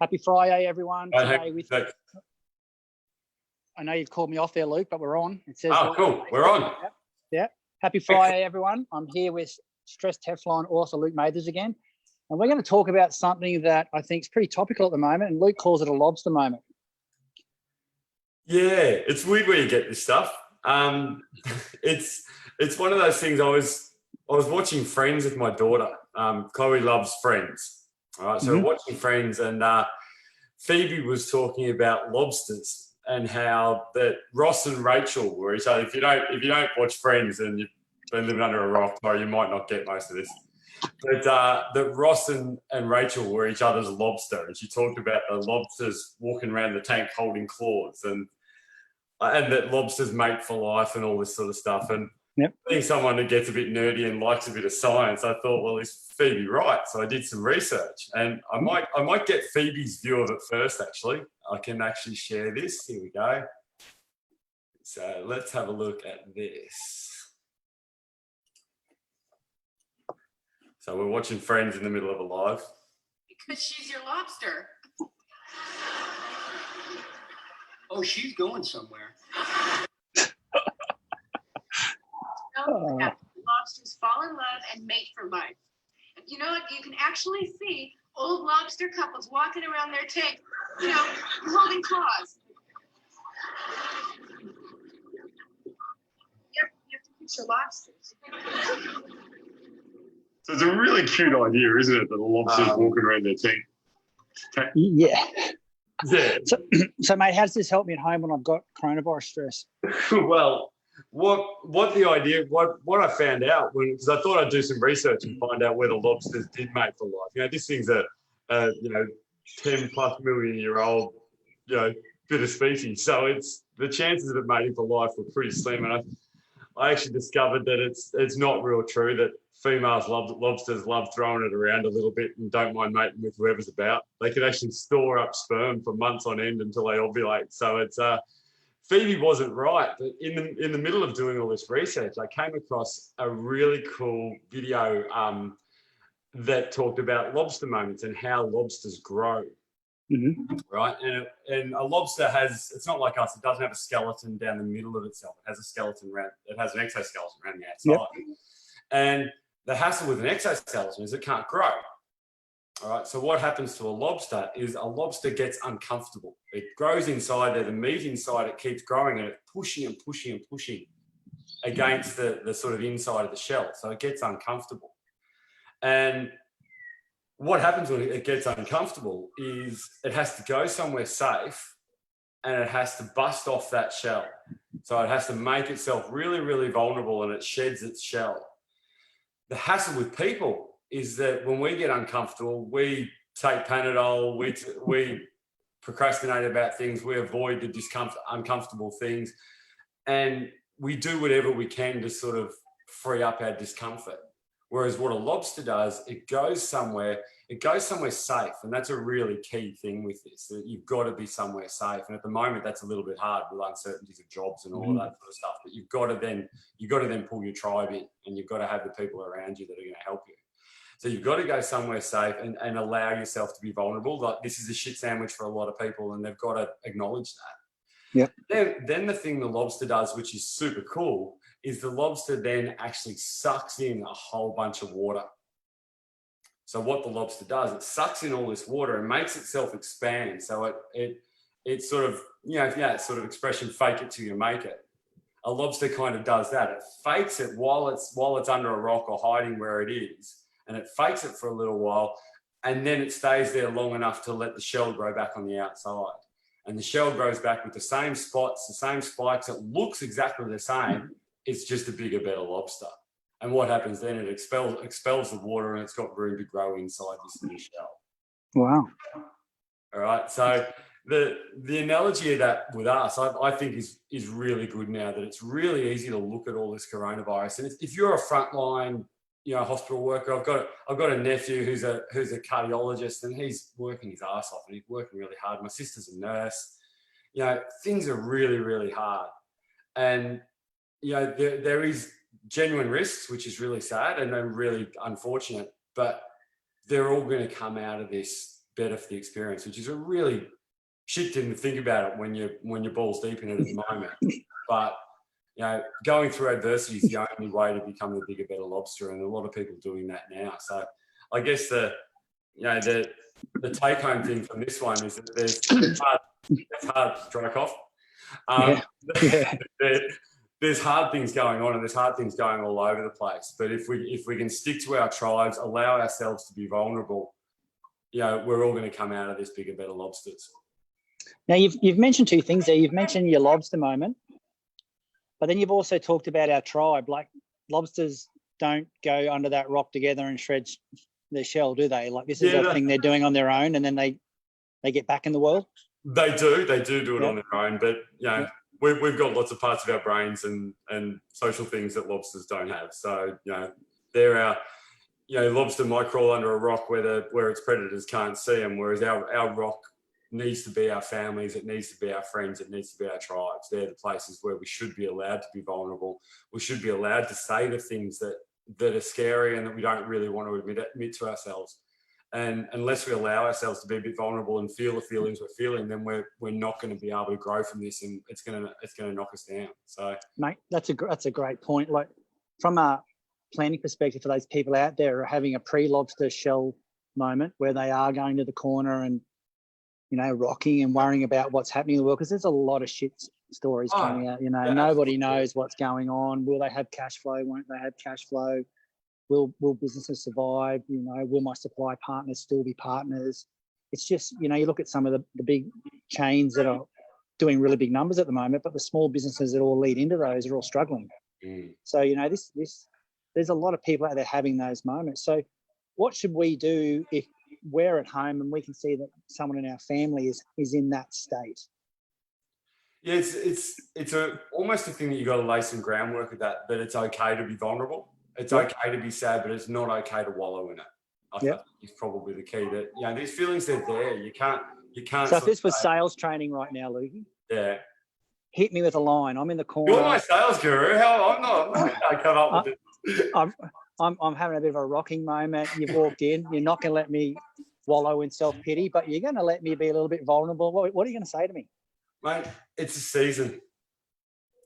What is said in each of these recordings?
Happy Friday, everyone. Today with I know you've called me off there, Luke, but we're on. It says, oh, cool. We're on. Yep. Happy Friday, everyone. I'm here with Stress Teflon author Luke Mathers again. And we're going to talk about something that I think is pretty topical at the moment, and Luke calls it a lobster moment. Yeah, it's weird where you get this stuff. It's one of those things. I was watching Friends with my daughter. Chloe loves Friends. All right, so we're watching Friends, and Phoebe was talking about lobsters and how that Ross and Rachel were each other. If you don't watch Friends and you've been living under a rock, or you might not get most of this. But that Ross and Rachel were each other's lobster, and she talked about the lobsters walking around the tank holding claws, and that lobsters mate for life and all this sort of stuff. And being someone that gets a bit nerdy and likes a bit of science, I thought, well, is Phoebe right? So I did some research, and I might get Phoebe's view of it first. Actually, I can actually share this. Here we go. So let's have a look at this. So we're watching Friends in the middle of a live. Because she's your lobster. Oh, she's going somewhere. Lobsters fall in love and mate for life. You know what? You can actually see old lobster couples walking around their tank, holding claws. You have to picture lobsters. So it's a really cute idea, isn't it, that the lobster's walking around their tank? Yeah. Yeah. So, mate, how does this help me at home when I've got coronavirus stress? Well, what I found out because I thought I'd do some research and find out whether lobsters did mate for life. This thing's a 10+ million year old bit of species, so it's the chances of it mating for life were pretty slim. And I actually discovered that it's not real true that females lobsters love throwing it around a little bit and don't mind mating with whoever's about. They can actually store up sperm for months on end until they ovulate. So it's Phoebe wasn't right, but in the middle of doing all this research, I came across a really cool video that talked about lobster moments and how lobsters grow. Right, and a lobster it's not like us. It doesn't have a skeleton down the middle of itself. It has a skeleton it has an exoskeleton around the outside. And the hassle with an exoskeleton is it can't grow. All right, so what happens to a lobster is a lobster gets uncomfortable. It grows inside there, the meat inside it keeps growing, and it's pushing and pushing and pushing against the sort of inside of the shell. So it gets uncomfortable. And what happens when it gets uncomfortable is it has to go somewhere safe and it has to bust off that shell. So it has to make itself really, really vulnerable, and it sheds its shell. The hassle with people is that when we get uncomfortable, we take Panadol, we procrastinate about things, we avoid the uncomfortable things, and we do whatever we can to sort of free up our discomfort. Whereas what a lobster does, it goes somewhere safe. And that's a really key thing with this, that you've got to be somewhere safe. And at the moment, that's a little bit hard with uncertainties of jobs and all of that sort of stuff. But you've got to then pull your tribe in, and you've got to have the people around you that are going to help you. So you've got to go somewhere safe and allow yourself to be vulnerable. Like, this is a shit sandwich for a lot of people, and they've got to acknowledge that. Yep. Then the thing the lobster does, which is super cool, is the lobster then actually sucks in a whole bunch of water. So what the lobster does, it sucks in all this water and makes itself expand. So it sort of, sort of expression, fake it till you make it. A lobster kind of does that. It fakes it while it's under a rock or hiding where it is, and it fakes it for a little while, and then it stays there long enough to let the shell grow back on the outside. And the shell grows back with the same spots, the same spikes. It looks exactly the same. It's just a bigger, better lobster. And what happens then? It expels the water, and it's got room to grow inside this little shell. Wow. All right. So the analogy of that with us, I think is really good now, that it's really easy to look at all this coronavirus. And if you're a frontline, hospital worker, I've got a nephew who's a cardiologist, and he's working his ass off, and he's working really hard. My sister's a nurse. Things are really, really hard. And, there is genuine risks, which is really sad and really unfortunate, but they're all going to come out of this better for the experience, which is a really shit thing to think about it when you're balls deep in it at the moment. But going through adversity is the only way to become the bigger, better lobster, and a lot of people are doing that now. So I guess the take-home thing from this one is that it's hard to strike off. There's hard things going on, and there's hard things going all over the place. But if we can stick to our tribes, allow ourselves to be vulnerable, we're all going to come out of this bigger, better lobsters. Now, you've mentioned two things there. You've mentioned your lobster moment, but then you've also talked about our tribe. Like, lobsters don't go under that rock together and shred their shell, do they? Like, this is a thing they're doing on their own, and then they get back in the world. They do it on their own, but we've got lots of parts of our brains and social things that lobsters don't have. So they're our lobster might crawl under a rock where its predators can't see them, whereas our rock needs to be our families, it needs to be our friends, it needs to be our tribes. They're the places where we should be allowed to be vulnerable. We should be allowed to say the things that are scary and that we don't really want to admit to ourselves. And unless we allow ourselves to be a bit vulnerable and feel the feelings we're feeling, then we're not going to be able to grow from this, and it's going to knock us down. So, mate, that's a great point. Like, from a planning perspective, for those people out there who are having a pre-lobster shell moment where they are going to the corner and rocking and worrying about what's happening in the world, because there's a lot of shit stories coming out. Nobody knows what's going on. Will they have cash flow? Won't they have cash flow? Will businesses survive? Will my supply partners still be partners? It's just, you look at some of the big chains that are doing really big numbers at the moment, but the small businesses that all lead into those are all struggling. So, there's a lot of people out there having those moments. So what should we do if we're at home and we can see that someone in our family is in that state? Yeah, it's almost a thing that you've got to lay some groundwork at that it's okay to be vulnerable. It's okay to be sad, but it's not okay to wallow in it. I think is probably the key. That these feelings, they're there. You can't. So if this was sales training right now, Lukey, hit me with a line. I'm in the corner. You're my sales guru. I'm not I come up with it. I'm having a bit of a rocking moment. You've walked in. You're not going to let me wallow in self-pity, but you're going to let me be a little bit vulnerable. What are you going to say to me? Mate, it's a season.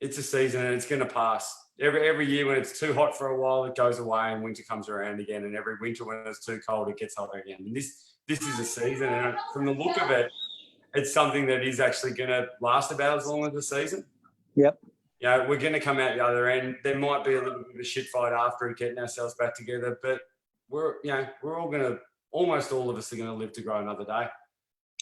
It's a season, and it's going to pass. Every year when it's too hot for a while, it goes away, and winter comes around again. And every winter when it's too cold, it gets hotter again. And this is a season, and from the look of it, it's something that is actually going to last about as long as the season. Yep. We're going to come out the other end. There might be a little bit of a shit fight after it, getting ourselves back together, but we're all going to, almost all of us are going to live to grow another day.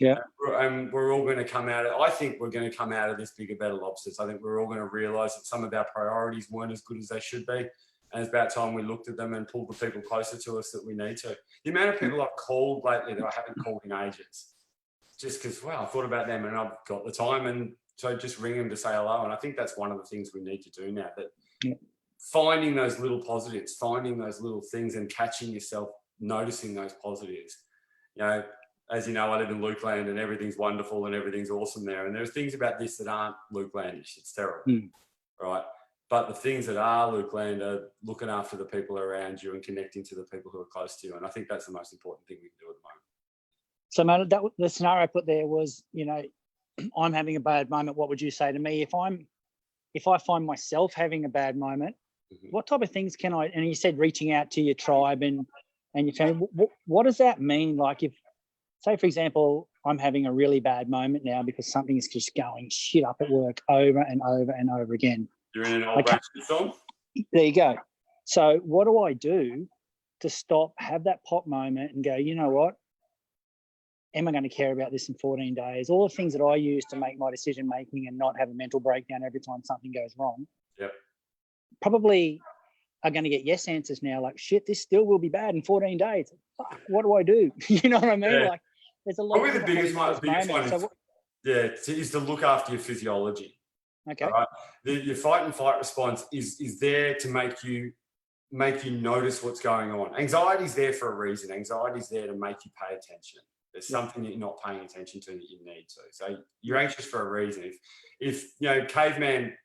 Yeah. And we're all going to come out I think we're going to come out of this bigger, better lobsters. I think we're all going to realise that some of our priorities weren't as good as they should be. And it's about time we looked at them and pulled the people closer to us that we need to. The amount of people I've called lately that I haven't called in ages, just because, I thought about them and I've got the time, and so just ring them to say hello. And I think that's one of the things we need to do now, that finding those little positives, finding those little things and catching yourself, noticing those positives. As you know, I live in Lukeland and everything's wonderful and everything's awesome there. And there's things about this that aren't Lukelandish. It's terrible, right? But the things that are Lukeland are looking after the people around you and connecting to the people who are close to you. And I think that's the most important thing we can do at the moment. So, mate, the scenario I put there was, I'm having a bad moment. What would you say to me if I find myself having a bad moment? What type of things can I? And you said reaching out to your tribe and your family. What does that mean? Like, if, say, for example, I'm having a really bad moment now because something is just going shit up at work over and over and over again. You're in an old branch song? There you go. So what do I do to stop, have that pop moment and go, you know what? Am I going to care about this in 14 days? All the things that I use to make my decision making and not have a mental breakdown every time something goes wrong. Yep. Probably are going to get yes answers now, like, shit, this still will be bad in 14 days. Fuck, what do I do? You know what I mean? Yeah. Like, there's a lot. Probably the biggest one is to look after your physiology. Okay. Right? Your fight and flight response is there to make you notice what's going on. Anxiety's there for a reason. Anxiety's there to make you pay attention. There's something that you're not paying attention to that you need to. So you're anxious for a reason. If caveman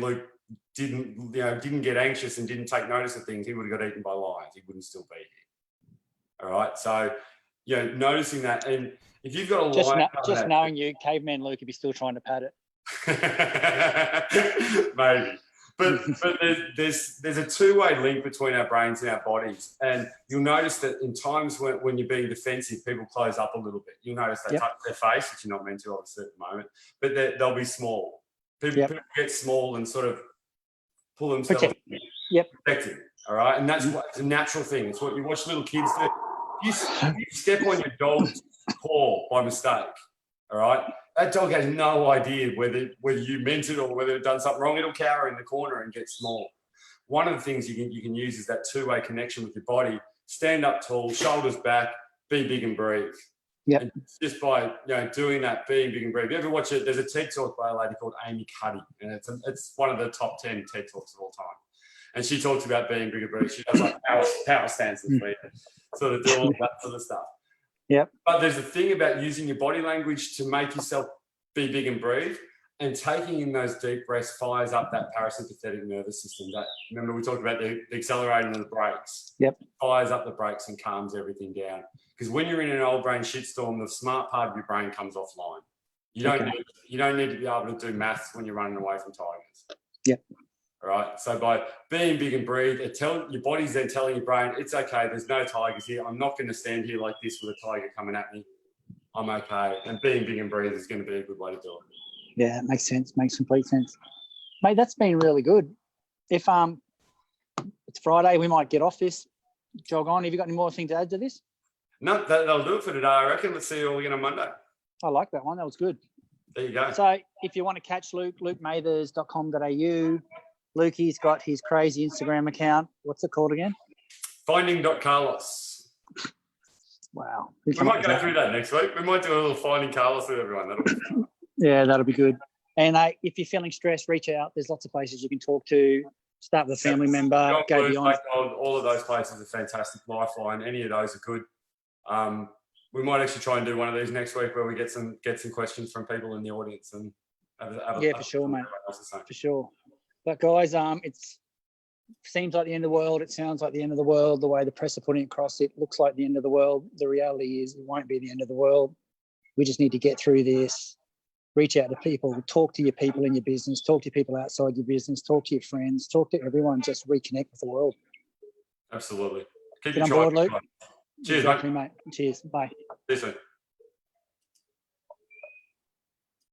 Luke didn't get anxious and didn't take notice of things, he would have got eaten by lions. He wouldn't still be here. All right. So noticing that. And if you've got a Just, line, just knowing you, caveman Luke, if you're still trying to pat it. maybe. But there's a two-way link between our brains and our bodies. And you'll notice that in times when you're being defensive, people close up a little bit. You'll notice they touch their face, which you're not meant to obviously at the moment, but they'll be small. People get small and sort of pull themselves protecting. All right. And that's it's a natural thing. It's what you watch little kids do. You step on your dog's paw by mistake. All right. That dog has no idea whether you meant it or whether it done something wrong. It'll cower in the corner and get small. One of the things you can use is that two-way connection with your body. Stand up tall, shoulders back, be big and breathe. Yeah. Just by doing that, being big and breathe. You ever watch it? There's a TED talk by a lady called Amy Cuddy, and it's one of the top 10 TED talks of all time. And she talks about being big and breathe. She does like power stances, where you sort of do all that sort of stuff. Yep. But there's a thing about using your body language to make yourself be big and breathe, and taking in those deep breaths fires up that parasympathetic nervous system. Remember we talked about the accelerating of the brakes. Yep. Fires up the brakes and calms everything down. Because when you're in an old brain shitstorm, the smart part of your brain comes offline. You don't need to be able to do maths when you're running away from tigers. Yep. All right. So by being big and breathe, your body's then telling your brain, it's okay, there's no tigers here. I'm not going to stand here like this with a tiger coming at me. I'm okay. And being big and breathe is going to be a good way to do it. Yeah, it makes sense. Makes complete sense. Mate, that's been really good. If it's Friday, we might get off this, jog on. Have you got any more thing to add to this? No, that'll do it for today, I reckon. Let's see you all again on Monday. I like that one. That was good. There you go. So if you want to catch Luke, lukemathers.com.au. Lukey's got his crazy Instagram account. What's it called again? Finding.Carlos. Wow. We might go through that next week. We might do a little Finding Carlos with everyone. That'll be fun. Yeah, that'll be good. And if you're feeling stressed, reach out. There's lots of places you can talk to. Start with a family member. Go beyond. All of those places are fantastic. Lifeline. Any of those are good. We might actually try and do one of these next week where we get some questions from people in the audience and for sure, mate. For sure. But guys, it seems like the end of the world. It sounds like the end of the world. The way the press are putting it across, it looks like the end of the world. The reality is, it won't be the end of the world. We just need to get through this. Reach out to people. Talk to your people in your business. Talk to people outside your business. Talk to your friends. Talk to everyone. Just reconnect with the world. Absolutely. Get on board, Luke. Cheers, exactly, mate. Cheers. Bye. See you soon.